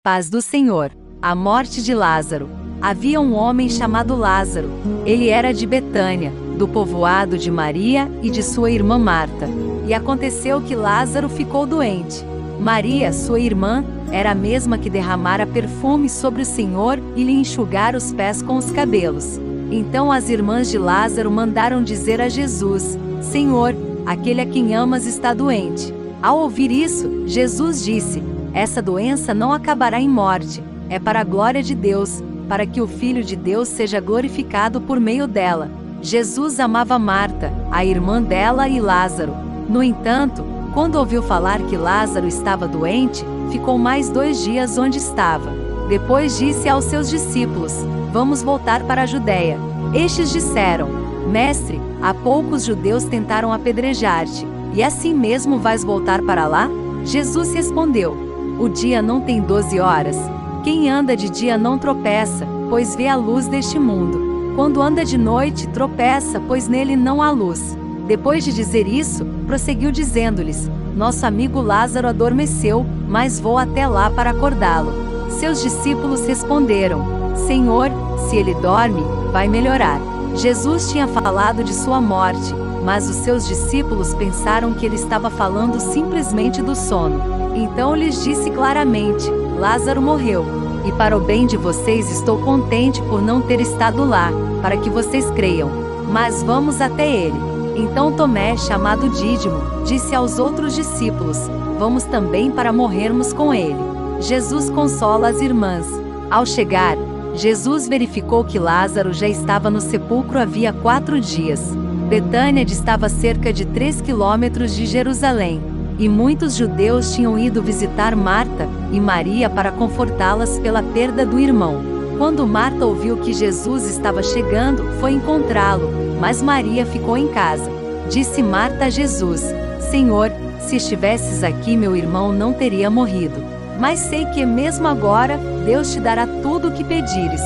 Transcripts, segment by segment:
Paz do Senhor. A morte de Lázaro. Havia um homem chamado Lázaro. Ele era de Betânia, do povoado de Maria e de sua irmã Marta. E aconteceu que Lázaro ficou doente. Maria, sua irmã, era a mesma que derramara perfume sobre o Senhor e lhe enxugara os pés com os cabelos. Então as irmãs de Lázaro mandaram dizer a Jesus: Senhor, aquele a quem amas está doente. Ao ouvir isso, Jesus disse: essa doença não acabará em morte, é para a glória de Deus, para que o Filho de Deus seja glorificado por meio dela. Jesus amava Marta, a irmã dela, e Lázaro. No entanto, quando ouviu falar que Lázaro estava doente, ficou mais 2 dias onde estava. Depois disse aos seus discípulos: vamos voltar para a Judéia. Estes disseram: Mestre, há pouco os judeus tentaram apedrejar-te, e assim mesmo vais voltar para lá? Jesus respondeu: o dia não tem 12 horas. Quem anda de dia não tropeça, pois vê a luz deste mundo. Quando anda de noite, tropeça, pois nele não há luz. Depois de dizer isso, prosseguiu dizendo-lhes: nosso amigo Lázaro adormeceu, mas vou até lá para acordá-lo. Seus discípulos responderam: Senhor, se ele dorme, vai melhorar. Jesus tinha falado de sua morte, mas os seus discípulos pensaram que ele estava falando simplesmente do sono. Então lhes disse claramente: Lázaro morreu, e para o bem de vocês estou contente por não ter estado lá, para que vocês creiam. Mas vamos até ele. Então Tomé, chamado Dídimo, disse aos outros discípulos: vamos também para morrermos com ele. Jesus consola as irmãs. Ao chegar, Jesus verificou que Lázaro já estava no sepulcro havia 4 dias. Betânia distava cerca de 3 quilômetros de Jerusalém. E muitos judeus tinham ido visitar Marta e Maria para confortá-las pela perda do irmão. Quando Marta ouviu que Jesus estava chegando, foi encontrá-lo, mas Maria ficou em casa. Disse Marta a Jesus: Senhor, se estivesses aqui, meu irmão não teria morrido. Mas sei que mesmo agora, Deus te dará tudo o que pedires.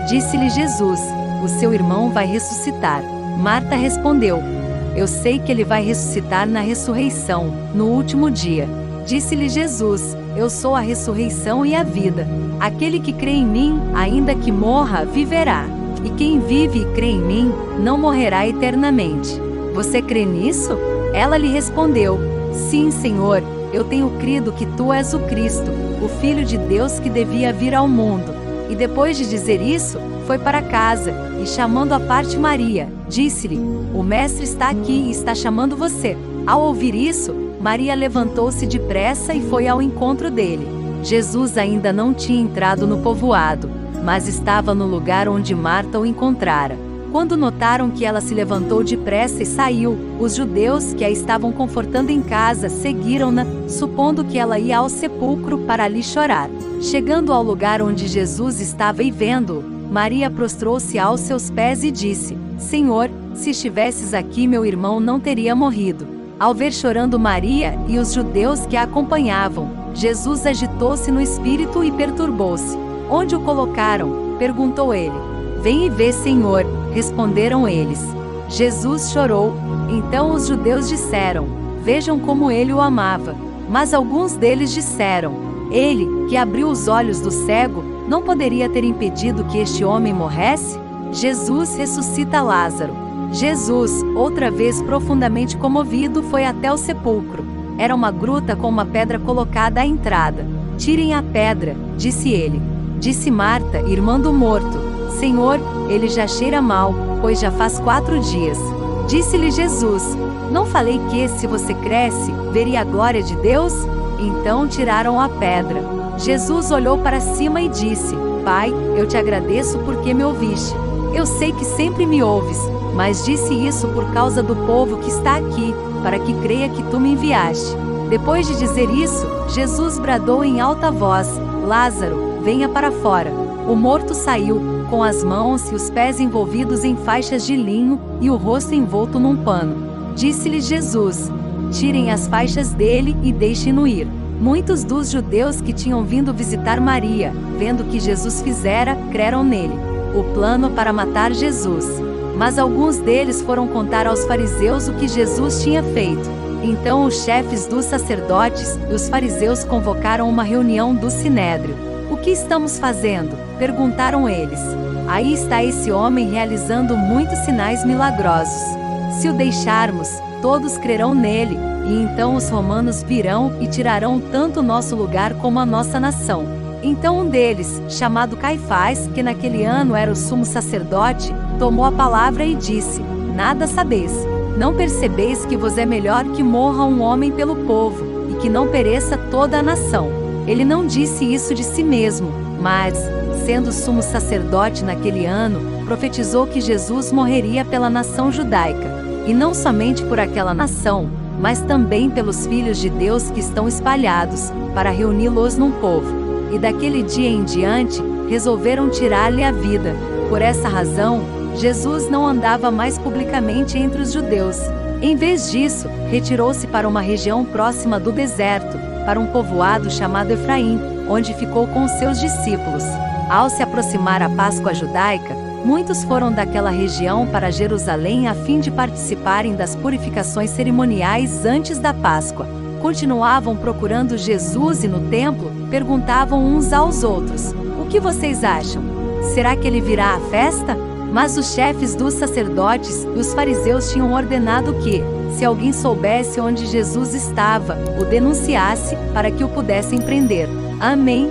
Disse-lhe Jesus: o seu irmão vai ressuscitar. Marta respondeu: eu sei que ele vai ressuscitar na ressurreição, no último dia. Disse-lhe Jesus: eu sou a ressurreição e a vida. Aquele que crê em mim, ainda que morra, viverá. E quem vive e crê em mim, não morrerá eternamente. Você crê nisso? Ela lhe respondeu: sim, Senhor, eu tenho crido que tu és o Cristo, o Filho de Deus que devia vir ao mundo. E depois de dizer isso, foi para casa, e chamando à parte Maria, disse-lhe: o mestre está aqui e está chamando você. Ao ouvir isso, Maria levantou-se depressa e foi ao encontro dele. Jesus ainda não tinha entrado no povoado, mas estava no lugar onde Marta o encontrara. Quando notaram que ela se levantou depressa e saiu, os judeus que a estavam confortando em casa seguiram-na, supondo que ela ia ao sepulcro para ali chorar. Chegando ao lugar onde Jesus estava e vendo-o, Maria prostrou-se aos seus pés e disse: Senhor, se estivesses aqui, meu irmão não teria morrido. Ao ver chorando Maria e os judeus que a acompanhavam, Jesus agitou-se no espírito e perturbou-se. Onde o colocaram? Perguntou ele. Vem e vê, Senhor, responderam eles. Jesus chorou. Então os judeus disseram: vejam como ele o amava. Mas alguns deles disseram: ele, que abriu os olhos do cego, não poderia ter impedido que este homem morresse? Jesus ressuscita Lázaro. Jesus, outra vez profundamente comovido, foi até o sepulcro. Era uma gruta com uma pedra colocada à entrada. Tirem a pedra, disse ele. Disse Marta, irmã do morto: Senhor, ele já cheira mal, pois já faz 4 dias. Disse-lhe Jesus: não falei que, se você cresce, veria a glória de Deus? Então tiraram a pedra. Jesus olhou para cima e disse: Pai, eu te agradeço porque me ouviste. Eu sei que sempre me ouves, mas disse isso por causa do povo que está aqui, para que creia que tu me enviaste. Depois de dizer isso, Jesus bradou em alta voz: Lázaro, venha para fora. O morto saiu, com as mãos e os pés envolvidos em faixas de linho, e o rosto envolto num pano. Disse-lhe Jesus: tirem as faixas dele e deixem-no ir. Muitos dos judeus que tinham vindo visitar Maria, vendo o que Jesus fizera, creram nele. O plano para matar Jesus. Mas alguns deles foram contar aos fariseus o que Jesus tinha feito. Então os chefes dos sacerdotes e os fariseus convocaram uma reunião do Sinédrio. que estamos fazendo?" perguntaram eles. "Aí está esse homem realizando muitos sinais milagrosos. Se o deixarmos, todos crerão nele, e então os romanos virão e tirarão tanto o nosso lugar como a nossa nação." Então um deles, chamado Caifás, que naquele ano era o sumo sacerdote, tomou a palavra e disse: "Nada sabeis. Não percebeis que vos é melhor que morra um homem pelo povo, e que não pereça toda a nação?" Ele não disse isso de si mesmo, mas, sendo sumo sacerdote naquele ano, profetizou que Jesus morreria pela nação judaica, e não somente por aquela nação, mas também pelos filhos de Deus que estão espalhados, para reuni-los num povo. E daquele dia em diante, resolveram tirar-lhe a vida. Por essa razão, Jesus não andava mais publicamente entre os judeus. Em vez disso, retirou-se para uma região próxima do deserto, para um povoado chamado Efraim, onde ficou com os seus discípulos. Ao se aproximar a Páscoa judaica, muitos foram daquela região para Jerusalém a fim de participarem das purificações cerimoniais antes da Páscoa. Continuavam procurando Jesus e no templo, perguntavam uns aos outros: "O que vocês acham? Será que ele virá à festa?" Mas os chefes dos sacerdotes e os fariseus tinham ordenado que, se alguém soubesse onde Jesus estava, o denunciasse, para que o pudessem prender. Amém.